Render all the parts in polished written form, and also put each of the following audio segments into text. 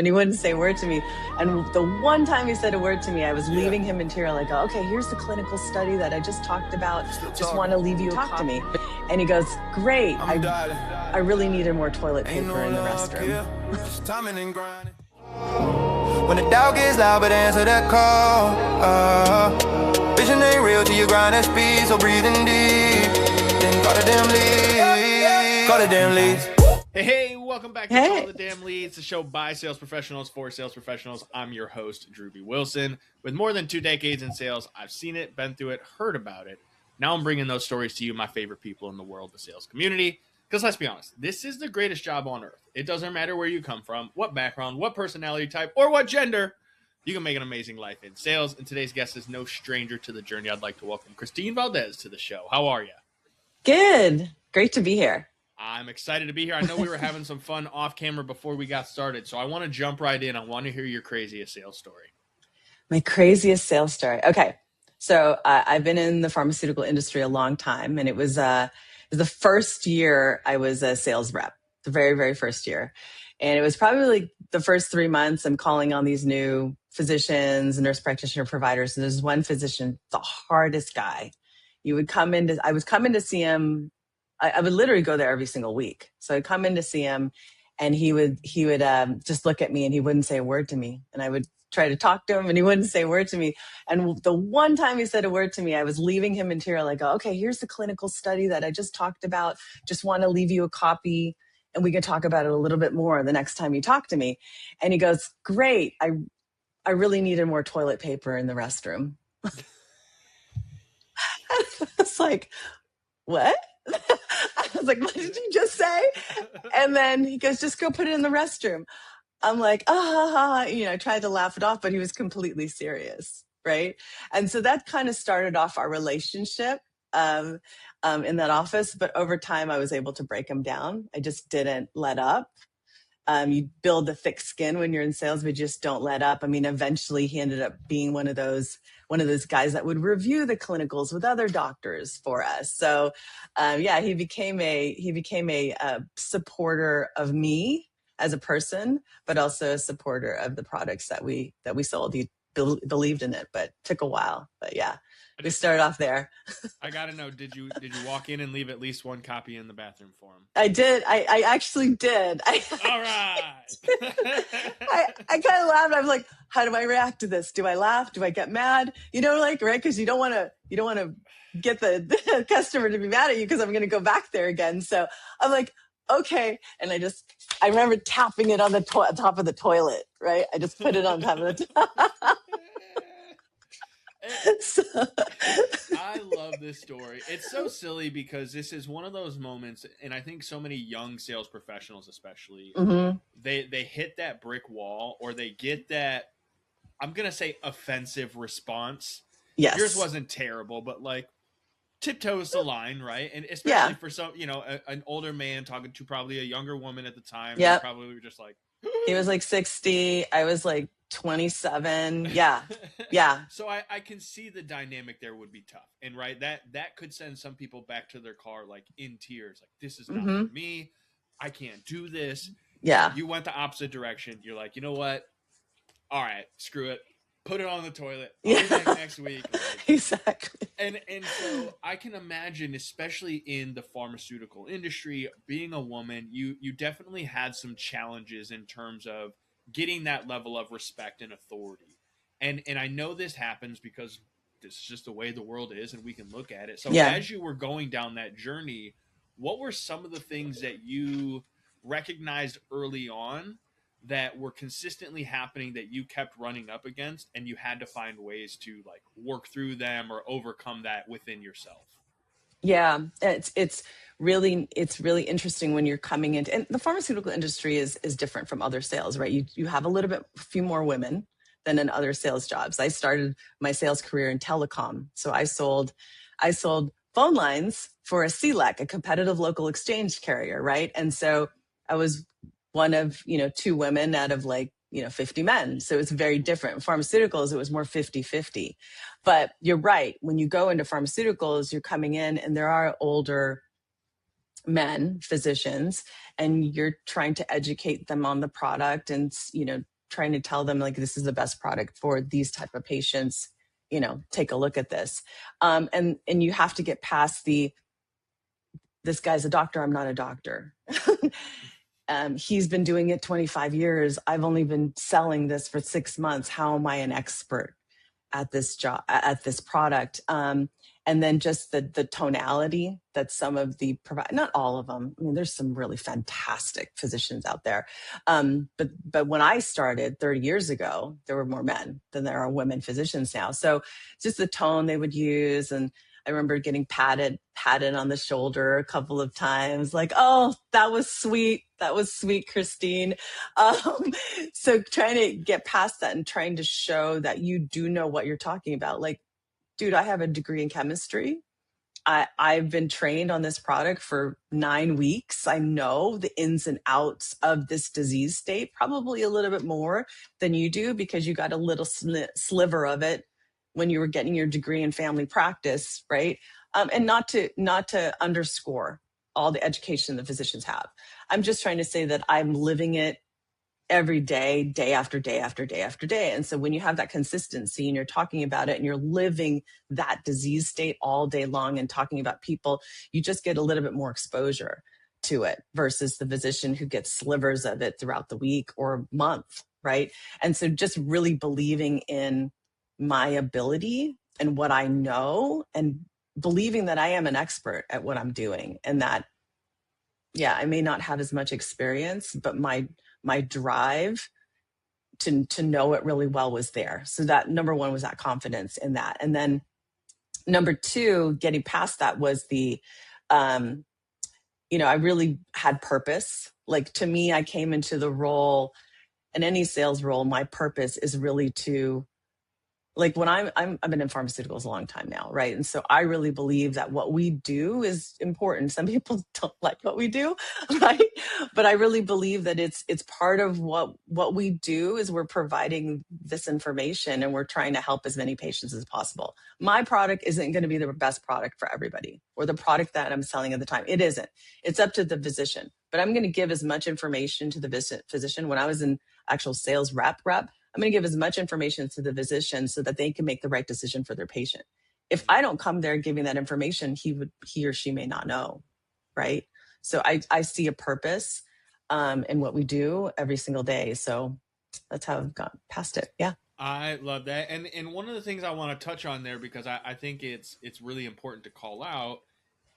And he wouldn't say a word to me. And the one time he said a word to me, I was leaving him material. I go, okay, here's the clinical study that I just talked about. Just want to leave you a copy. To me. And he goes, great. I really needed more toilet paper in the restroom. When the doubt gets loud, but answer that call. Vision ain't real till you grind at speed, so breathing deep. Then call the damn leads. Call the damn leads. Hey, welcome back to Call the Damn Leads, the show by sales professionals for sales professionals. I'm your host, Drewbie Wilson. With more than 2 decades in sales, I've seen it, been through it, heard about it. Now I'm bringing those stories to you, my favorite people in the world, the sales community. Because let's be honest, this is the greatest job on earth. It doesn't matter where you come from, what background, what personality type, or what gender. You can make an amazing life in sales. And today's guest is no stranger to the journey. I'd like to welcome Christine Valdes to the show. How are you? Good. Great to be here. I'm excited to be here. I know we were having some fun off camera before we got started, so I want to jump right in. I want to hear your craziest sales story. My craziest sales story. Okay. So I've been in the pharmaceutical industry a long time, and it was the first year I was a sales rep, the very, very first year. And it was probably like the first 3 months I'm calling on these new physicians, nurse practitioner providers. And there's one physician, the hardest guy. I would come in to see him. I would literally go there every single week. So I'd come in to see him, and he would just look at me, and he wouldn't say a word to me. And I would try to talk to him, and he wouldn't say a word to me. And the one time he said a word to me, I was leaving him material. I go, okay, here's the clinical study that I just talked about. Just want to leave you a copy, and we can talk about it a little bit more the next time you talk to me. And he goes, great. I really needed more toilet paper in the restroom. I was like, what? I was like, what did you just say? And then he goes, just go put it in the restroom. I'm like, I tried to laugh it off, but he was completely serious, right? And so that kind of started off our relationship in that office. But over time, I was able to break him down. I just didn't let up. You build a thick skin when you're in sales, but you just don't let up. I mean, eventually he ended up being one of those guys that would review the clinicals with other doctors for us. So, he became a supporter of me as a person, but also a supporter of the products that we sold. He believed in it, but took a while. But yeah, we started off there. I gotta know, did you walk in and leave at least one copy in the bathroom for him? I did. I actually did. All right. I kind of laughed. I was like, how do I react to this? Do I laugh? Do I get mad? Right? Because you don't want to get the customer to be mad at you because I'm going to go back there again. So I'm like, okay. And I remember tapping it on the top of the toilet, right? I just put it on top of the top. I love this story. It's so silly because this is one of those moments, and I think so many young sales professionals especially, they hit that brick wall, or they get that, I'm going to say, offensive response. Yes. Yours wasn't terrible, but like tiptoes the line, right? And especially for some, an older man talking to probably a younger woman at the time. Yeah. Probably were just like, he was like 60. I was like 27. Yeah. So I can see the dynamic there would be tough. And right, that could send some people back to their car like in tears, like, this is not for me. I can't do this. Yeah. You went the opposite direction. You're like, you know what? All right, screw it. Put it on the toilet. I'll be back next week. Exactly. And so I can imagine, especially in the pharmaceutical industry, being a woman, you definitely had some challenges in terms of getting that level of respect and authority. And I know this happens because this is just the way the world is, and we can look at it. So as you were going down that journey, what were some of the things that you recognized early on that were consistently happening that you kept running up against, and you had to find ways to like work through them or overcome that within yourself? Yeah, it's really interesting when you're coming into, and the pharmaceutical industry is different from other sales, right? You have a few more women than in other sales jobs. I started my sales career in telecom, so I sold phone lines for a CLEC, a competitive local exchange carrier, right? And so I was one of 2 women out of 50 men. So it's very different. Pharmaceuticals, it was more 50-50. But you're right. When you go into pharmaceuticals, you're coming in and there are older men, physicians, and you're trying to educate them on the product and, trying to tell them like, this is the best product for these type of patients, take a look at this. And you have to get past this guy's a doctor, I'm not a doctor. He's been doing it 25 years. I've only been selling this for 6 months. How am I an expert at this job, at this product? And then just the tonality that some of the not all of them. I mean, there's some really fantastic physicians out there. But when I started 30 years ago, there were more men than there are women physicians now. So just the tone they would use. And I remember getting patted on the shoulder a couple of times, like, oh, that was sweet. That was sweet, Christine. So trying to get past that and trying to show that you do know what you're talking about. Like, dude, I have a degree in chemistry. I've been trained on this product for 9 weeks. I know the ins and outs of this disease state, probably a little bit more than you do because you got a little sliver of it when you were getting your degree in family practice, right? And not to underscore all the education the physicians have. I'm just trying to say that I'm living it every day, day after day after day after day. And so when you have that consistency and you're talking about it and you're living that disease state all day long and talking about people, you just get a little bit more exposure to it versus the physician who gets slivers of it throughout the week or month, right? And so just really believing in my ability and what I know and believing that I am an expert at what I'm doing and that, yeah, I may not have as much experience, but my drive to know it really well was there. So that number one was that confidence in that. And then number two, getting past that was I really had purpose. Like to me, I came into the role, in any sales role, my purpose is really to, like when I've been in pharmaceuticals a long time now, right? And so I really believe that what we do is important. Some people don't like what we do, right? But I really believe that it's part of what we do is we're providing this information and we're trying to help as many patients as possible. My product isn't going to be the best product for everybody or the product that I'm selling at the time. It isn't. It's up to the physician. But I'm going to give as much information to the physician. When I was in actual sales rep, I'm going to give as much information to the physician so that they can make the right decision for their patient. If I don't come there giving that information, he or she may not know, right? So I see a purpose in what we do every single day. So that's how I've got past it. Yeah. I love that. And one of the things I want to touch on there, because I think it's really important to call out,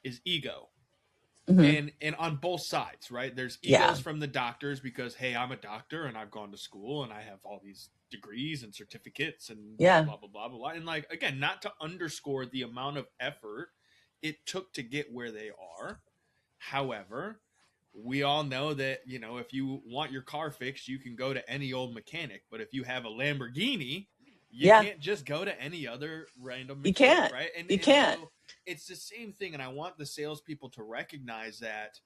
is ego. Mm-hmm. And on both sides, right? There's egos from the doctors because, hey, I'm a doctor and I've gone to school and I have all these degrees and certificates and blah, blah, blah, blah, blah. And like, again, not to underscore the amount of effort it took to get where they are. However, we all know that, if you want your car fixed, you can go to any old mechanic. But if you have a Lamborghini, you can't just go to any other random mechanic, you can't. right? You can't. So it's the same thing. And I want the salespeople to recognize that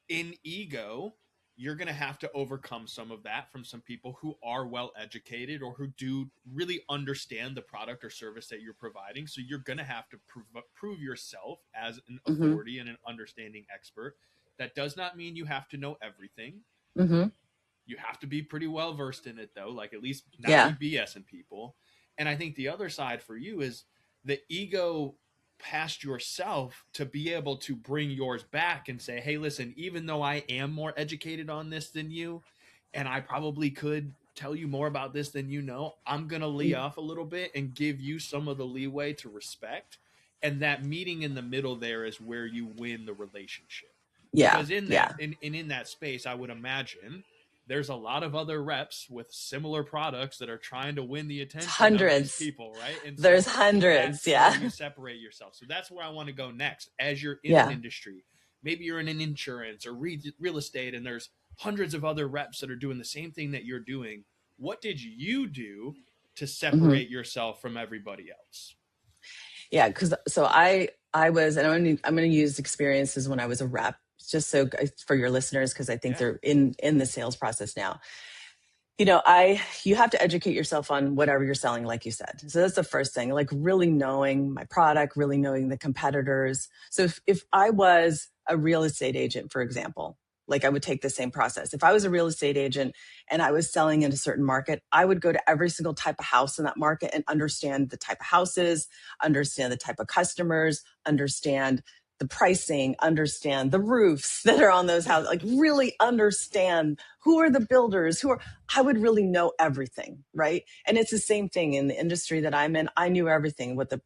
in ego, you're going to have to overcome some of that from some people who are well educated or who do really understand the product or service that you're providing. So you're going to have to prove yourself as an authority and an understanding expert. That does not mean you have to know everything. Mm-hmm. You have to be pretty well versed in it, though, like at least not be BSing people. And I think the other side for you is the ego past yourself to be able to bring yours back and say, hey, listen, even though I am more educated on this than you, and I probably could tell you more about this than you know, I'm going to lay off a little bit and give you some of the leeway to respect. And that meeting in the middle there is where you win the relationship. Yeah. Because in that, in that space, I would imagine there's a lot of other reps with similar products that are trying to win the attention of these people, right? And there's so hundreds, where you separate yourself. So that's where I want to go next. As you're in an industry, maybe you're in an insurance or real estate, and there's hundreds of other reps that are doing the same thing that you're doing. What did you do to separate yourself from everybody else? Yeah, because so I was, and I'm going to use experiences when I was a rep, just so for your listeners, because I think they're in the sales process now. You have to educate yourself on whatever you're selling, like you said. So that's the first thing, like really knowing my product, really knowing the competitors. So if I was a real estate agent, for example, Like I would take the same process. If I was a real estate agent and I was selling in a certain market, I would go to every single type of house in that market and understand the type of houses, understand the type of customers, understand the pricing, understand the roofs that are on those houses, like really understand who are the builders, I would really know everything, right? And it's the same thing in the industry that I'm in. I knew everything with the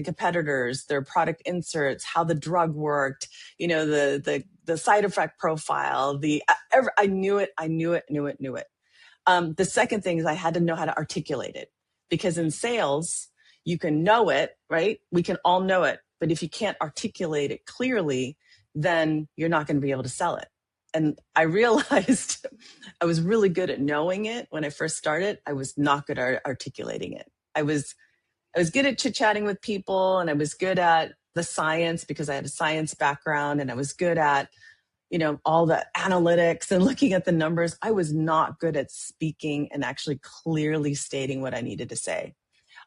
competitors, their product inserts, how the drug worked, the side effect profile, I knew it. The second thing is I had to know how to articulate it, because in sales, you can know it, right? We can all know it. But if you can't articulate it clearly, then you're not going to be able to sell it. And I realized I was really good at knowing it when I first started. I was not good at articulating it. I was good at chit-chatting with people, and I was good at the science because I had a science background, and I was good at, all the analytics and looking at the numbers. I was not good at speaking and actually clearly stating what I needed to say.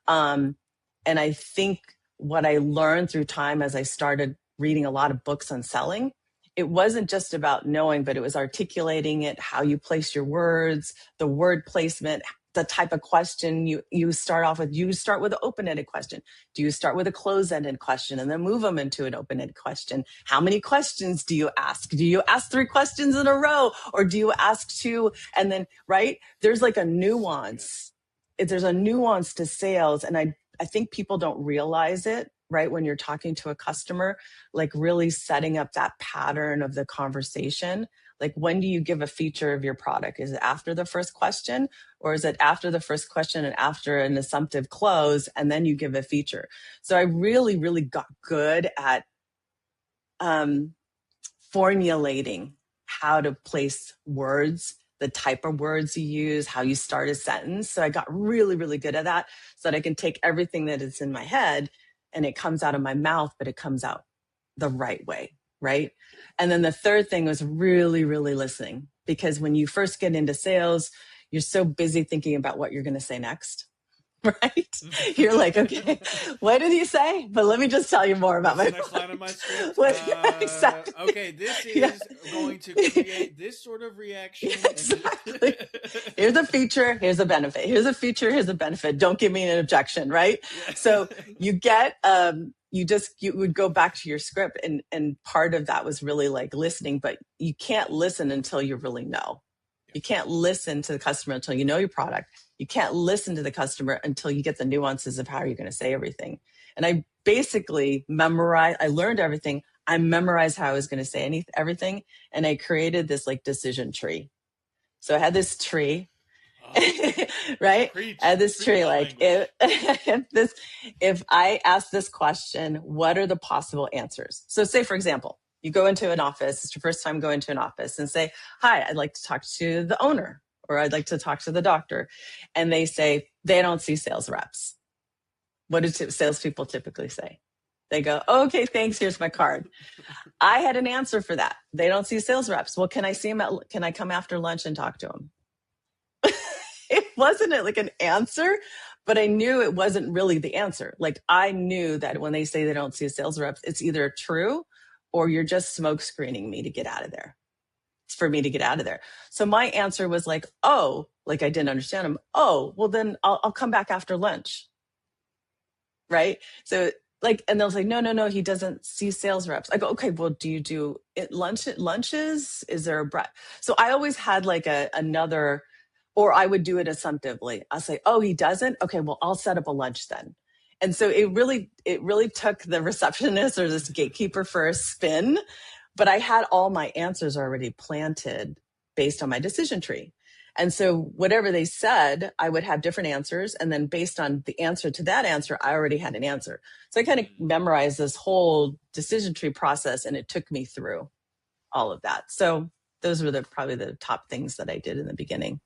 And I think what I learned through time as I started reading a lot of books on selling, it wasn't just about knowing, but it was articulating it, how you place your words, the word placement, the type of question you start off with. You start with an open-ended question. Do you start with a closed-ended question and then move them into an open-ended question? How many questions do you ask? Do you ask 3 questions in a row, or do you ask 2? And then, right? There's like a nuance. There's a nuance to sales. And I think people don't realize it, right? When you're talking to a customer, like really setting up that pattern of the conversation. Like, when do you give a feature of your product? Is it after the first question, or is it after the first question and after an assumptive close, and then you give a feature? So I really, really got good at formulating how to place words, the type of words you use, how you start a sentence. So I got really, really good at that, so that I can take everything that is in my head and it comes out of my mouth, but it comes out the right way, right? And then the third thing was really, really listening, because when you first get into sales, you're so busy thinking about what you're going to say next. Right? You're like, okay, what did he say? But let me just tell you more about the next line of my script. Exactly. Okay, this is going to create this sort of reaction. Exactly. Here's a feature, here's a benefit. Here's a feature, here's a benefit. Don't give me an objection, right? Yeah. So you get, you would go back to your script, and part of that was really like listening, but you can't listen until you really know. You can't listen to the customer until you know your product. You can't listen to the customer until you get the nuances of how you're going to say everything. And I basically I learned everything. I memorized how I was going to say everything. And I created this like decision tree. So I had this tree, right? I had this tree, like if I ask this question, what are the possible answers? So say, for example, you go into an office, it's your first time going to an office, and say, hi, I'd like to talk to the owner, or I'd like to talk to the doctor. And they say, they don't see sales reps. What do salespeople typically say? They go, okay, thanks, here's my card. I had an answer for that. They don't see sales reps. Well, can I see them can I come after lunch and talk to them? It wasn't like an answer, but I knew it wasn't really the answer. Like, I knew that when they say they don't see a sales rep, it's either true or you're just smoke screening me to get out of there. It's for me to get out of there. So my answer was like, oh, like I didn't understand him. Oh, well then I'll come back after lunch. Right? So like, and they'll say, no, he doesn't see sales reps. I go, okay, well, do you do it lunches? Is there a break? So I always had like another, or I would do it assumptively. I'll say, oh, he doesn't? Okay, well, I'll set up a lunch then. And so it really took the receptionist or this gatekeeper for a spin, but I had all my answers already planted based on my decision tree. And so whatever they said, I would have different answers. And then based on the answer to that answer, I already had an answer. So I kind of memorized this whole decision tree process, and it took me through all of that. So those were probably the top things that I did in the beginning.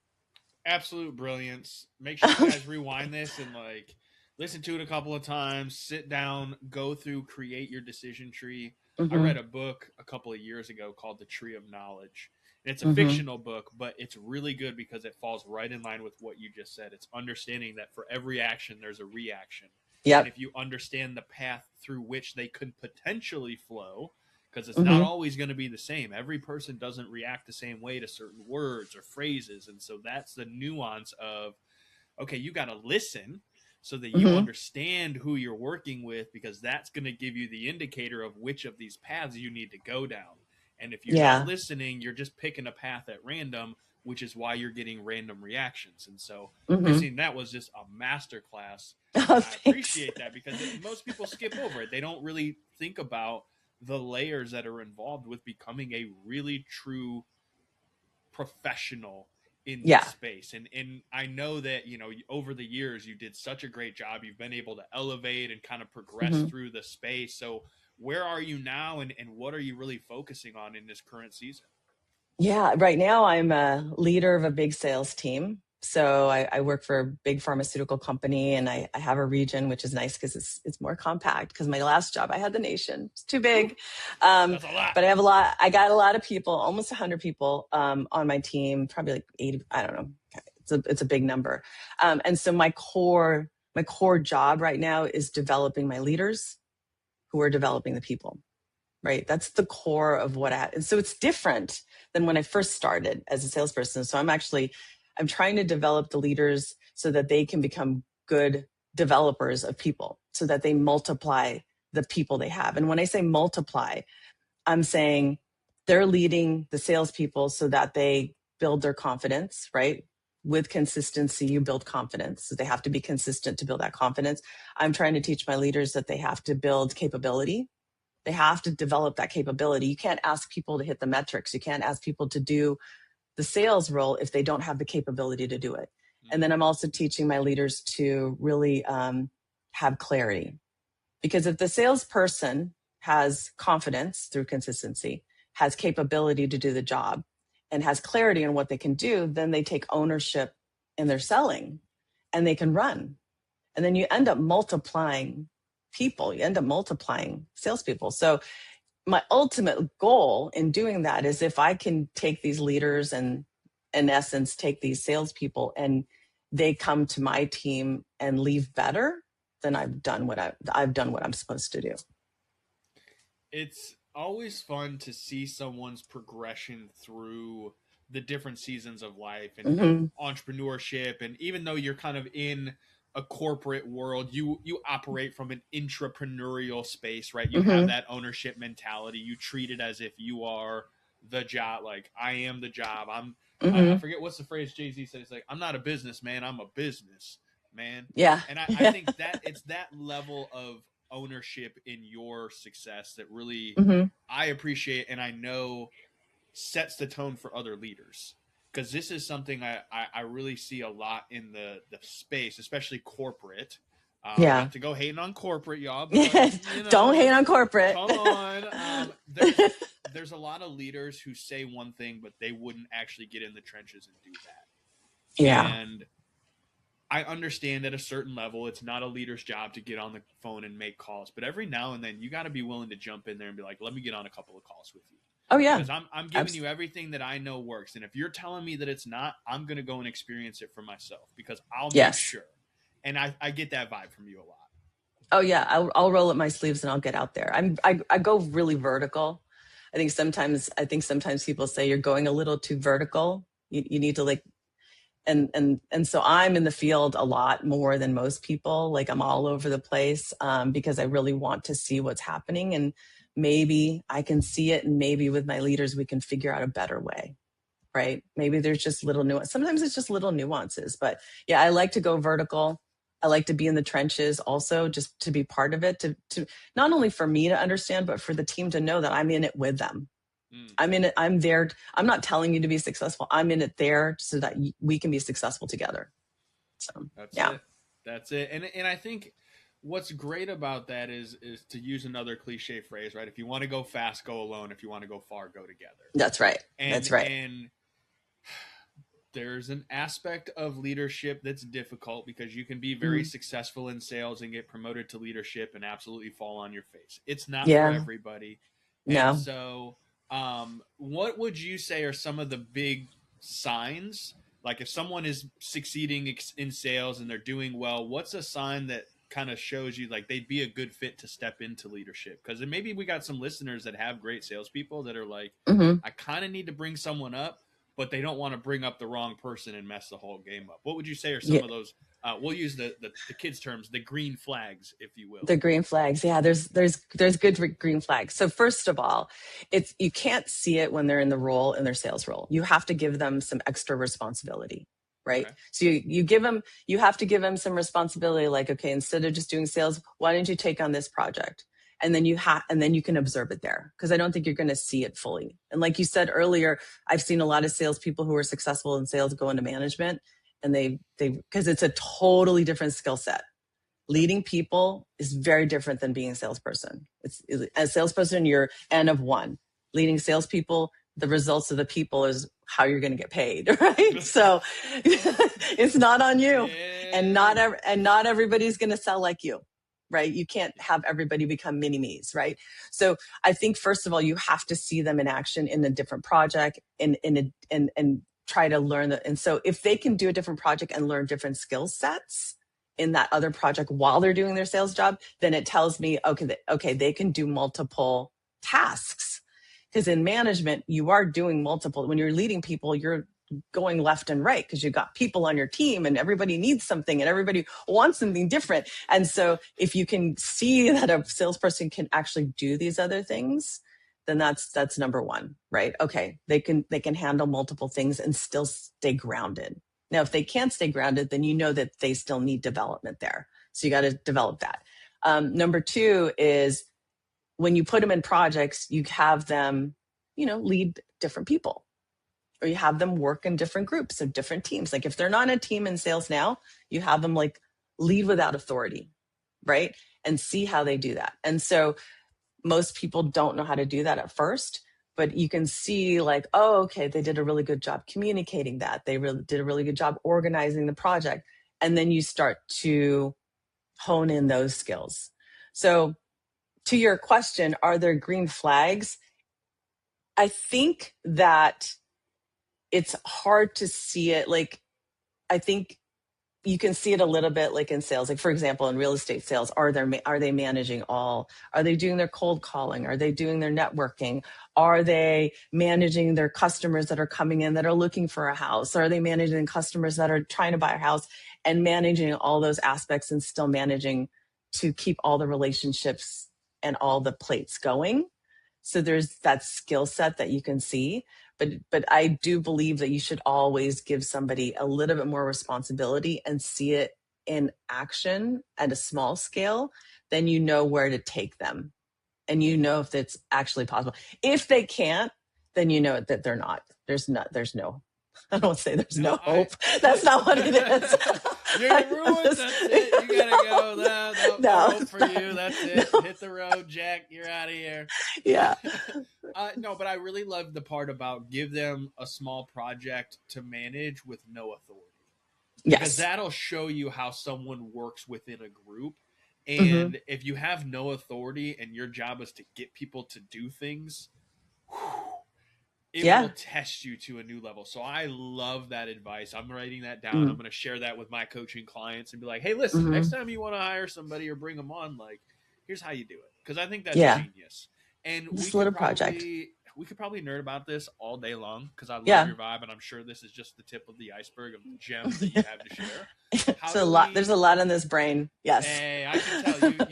Absolute brilliance. Make sure you guys rewind this and like listen to it a couple of times, sit down, go through, create your decision tree. Mm-hmm. I read a book a couple of years ago called The Tree of Knowledge. And it's a fictional book, but it's really good because it falls right in line with what you just said. It's understanding that for every action, there's a reaction. Yep. And if you understand the path through which they could potentially flow, because it's not Mm-hmm. always going to be the same. Every person doesn't react the same way to certain words or phrases. And so that's the nuance of, okay, you got to listen so that you Mm-hmm. understand who you're working with, because that's going to give you the indicator of which of these paths you need to go down. And if you're not Yeah. listening, you're just picking a path at random, which is why you're getting random reactions. And so, Mm-hmm. Christine, that was just a master class. Oh, And I thanks. appreciate that, because most people skip over it. They don't really think about the layers that are involved with becoming a really true professional in this Yeah. space. And I know that, over the years you did such a great job. You've been able to elevate and kind of progress Mm-hmm. through the space. So where are you now, and what are you really focusing on in this current season? Yeah, right now I'm a leader of a big sales team. So I work for a big pharmaceutical company, and I have a region, which is nice because it's more compact. Because my last job, I had the nation. It's too big. That's a lot. But I have a lot. I got a lot of people, almost 100 people on my team, probably like 80. I don't know. It's a big number. And so my core job right now is developing my leaders who are developing the people. Right. That's the core of what and so it's different than when I first started as a salesperson. So I'm trying to develop the leaders so that they can become good developers of people, so that they multiply the people they have. And when I say multiply, I'm saying they're leading the salespeople so that they build their confidence, right? With consistency, you build confidence. So they have to be consistent to build that confidence. I'm trying to teach my leaders that they have to build capability. They have to develop that capability. You can't ask people to hit the metrics. You can't ask people to do the sales role if they don't have the capability to do it. And then I'm also teaching my leaders to really have clarity. Because if the salesperson has confidence through consistency, has capability to do the job, and has clarity on what they can do, then they take ownership in their selling and they can run. And then you end up multiplying people, you end up multiplying salespeople. So my ultimate goal in doing that is if I can take these leaders and in essence take these salespeople and they come to my team and leave better, then I've done what I'm supposed to do. It's always fun to see someone's progression through the different seasons of life and entrepreneurship. And even though you're kind of in a corporate world, you operate from an intrapreneurial space, right? You have that ownership mentality. You treat it as if you are the job. Like, I am the job. I forget what's the phrase Jay-Z said. It's like, I'm not a businessman, I'm a business man. Yeah. And I think that it's that level of ownership in your success that really I appreciate, and I know sets the tone for other leaders, because this is something I really see a lot in the space, especially corporate. Yeah. Not to go hating on corporate, y'all, but Don't hate on corporate. Come on. There's a lot of leaders who say one thing, but they wouldn't actually get in the trenches and do that. Yeah. And I understand at a certain level, it's not a leader's job to get on the phone and make calls, but every now and then you got to be willing to jump in there and be like, let me get on a couple of calls with you. Oh yeah. Because I'm giving you everything that I know works. And if you're telling me that it's not, I'm going to go and experience it for myself, because I'll make sure. And I get that vibe from you a lot. Oh yeah. I'll roll up my sleeves and I'll get out there. I go really vertical. I think sometimes people say you're going a little too vertical. You need to like, and so I'm in the field a lot more than most people. Like, I'm all over the place because I really want to see what's happening, and maybe I can see it, and maybe with my leaders we can figure out a better way, right? Maybe there's just little nuance. Sometimes it's just little nuances, but yeah, I like to go vertical. I like to be in the trenches also, just to be part of it, to not only for me to understand, but for the team to know that I'm in it with them. I'm in it. I'm there. I'm not telling you to be successful. I'm in it there so that we can be successful together. So that's it. And I think what's great about that is to use another cliche phrase, right? If you want to go fast, go alone. If you want to go far, go together. That's right. That's right. And there's an aspect of leadership that's difficult, because you can be very successful in sales and get promoted to leadership and absolutely fall on your face. It's not for everybody. No. And so what would you say are some of the big signs? Like, if someone is succeeding in sales and they're doing well, what's a sign that kind of shows you like they'd be a good fit to step into leadership? Because maybe we got some listeners that have great salespeople that are like, I kind of need to bring someone up, but they don't want to bring up the wrong person and mess the whole game up. What would you say are some of those? We'll use the kids' terms, the green flags, if you will. The green flags. Yeah, there's good green flags. So first of all, you can't see it when they're in their sales role. You have to give them some extra responsibility, right? Okay. So you have to give them some responsibility. Like, okay, instead of just doing sales, why don't you take on this project? And then you can observe it there, because I don't think you're going to see it fully. And like you said earlier, I've seen a lot of salespeople who are successful in sales go into management, and because it's a totally different skill set. Leading people is very different than being a salesperson. As a salesperson, you're N of one. Leading salespeople, the results of the people is how you're going to get paid, right? So it's not on you, and not everybody's going to sell like you. Right? You can't have everybody become mini-me's, right? So I think, first of all, you have to see them in action in a different project and try to learn that. And so if they can do a different project and learn different skill sets in that other project while they're doing their sales job, then it tells me, okay, they can do multiple tasks. Because in management, you are doing multiple. When you're leading people, you're going left and right because you've got people on your team and everybody needs something and everybody wants something different. And so if you can see that a salesperson can actually do these other things, then that's number one, right? Okay, they can handle multiple things and still stay grounded. Now, if they can't stay grounded, then you know that they still need development there. So you got to develop that. Number two is when you put them in projects, you have them, lead different people. Or you have them work in different groups or different teams. Like if they're not a team in sales now, you have them like lead without authority, right? And see how they do that. And so most people don't know how to do that at first, but you can see like, oh, okay, they did a really good job communicating that. They did a really good job organizing the project. And then you start to hone in those skills. So to your question, are there green flags? I think that it's hard to see it. Like, I think you can see it a little bit like in sales. Like, for example, in real estate sales, are they managing all? Are they doing their cold calling? Are they doing their networking? Are they managing their customers that are coming in that are looking for a house? Are they managing customers that are trying to buy a house and managing all those aspects and still managing to keep all the relationships and all the plates going? So there's that skill set that you can see. But I do believe that you should always give somebody a little bit more responsibility and see it in action at a small scale. Then you know where to take them, and you know if it's actually possible. If they can't, then you know that they're not. There's no. I don't say there's no hope. That's not what it is. You're ruined. That's it. You gotta go. No hope for you. That's it. No. Hit the road, Jack. You're out of here. Yeah. No, but I really love the part about give them a small project to manage with no authority. Yes. Because that'll show you how someone works within a group. And if you have no authority and your job is to get people to do things, it will test you to a new level. So I love that advice. I'm writing that down. I'm going to share that with my coaching clients and be like, hey, listen, next time you want to hire somebody or bring them on, like, here's how you do it. Because I think that's genius. And this little project. We could probably nerd about this all day long because I love your vibe, and I'm sure this is just the tip of the iceberg of the gems that you have to share. There's a lot in this brain. Yes. Hey, I can tell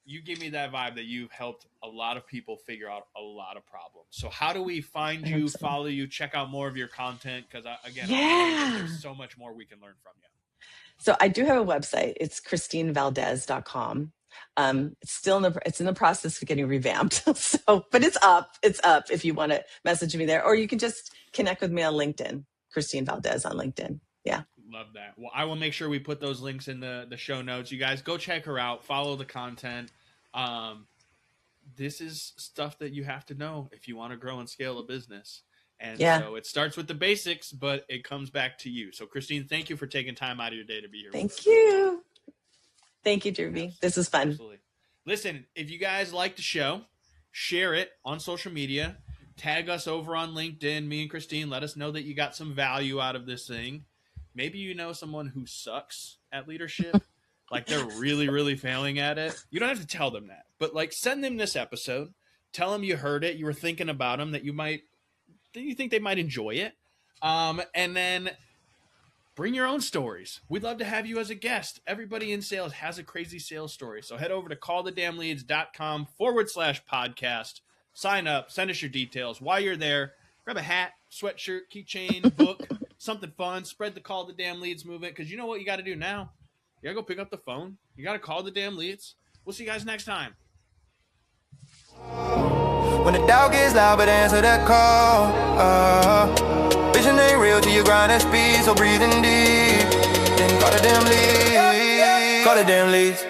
you give me that vibe that you've helped a lot of people figure out a lot of problems. So how do we find you, follow you, check out more of your content? Because there's so much more we can learn from you. So I do have a website. It's ChristineValdes.com. It's in the process of getting revamped. But it's up if you want to message me there, or you can just connect with me on LinkedIn, Christine Valdes on LinkedIn. Yeah. Love that. Well, I will make sure we put those links in the show notes. You guys go check her out, follow the content. This is stuff that you have to know if you want to grow and scale a business. And so it starts with the basics, but it comes back to you. So Christine, thank you for taking time out of your day to be here. Thank you. Thank you, Drewbie. This is fun. Absolutely. Listen, if you guys like the show, share it on social media. Tag us over on LinkedIn, me and Christine. Let us know that you got some value out of this thing. Maybe you know someone who sucks at leadership. like they're really, really failing at it, you don't have to tell them that. But like send them this episode. Tell them you heard it. You were thinking about them, that you think they might enjoy it. And then bring your own stories. We'd love to have you as a guest. Everybody in sales has a crazy sales story. So head over to callthedamnleads.com/podcast. Sign up. Send us your details. While you're there, grab a hat, sweatshirt, keychain, book, something fun. Spread the Call the Damn Leads movement, because you know what you got to do now? You got to go pick up the phone. You got to call the damn leads. We'll see you guys next time. When the doubt gets loud, but answer that call. Vision ain't real till you grind at speed, so breathing deep. Then call the damn leads. Call the damn leads.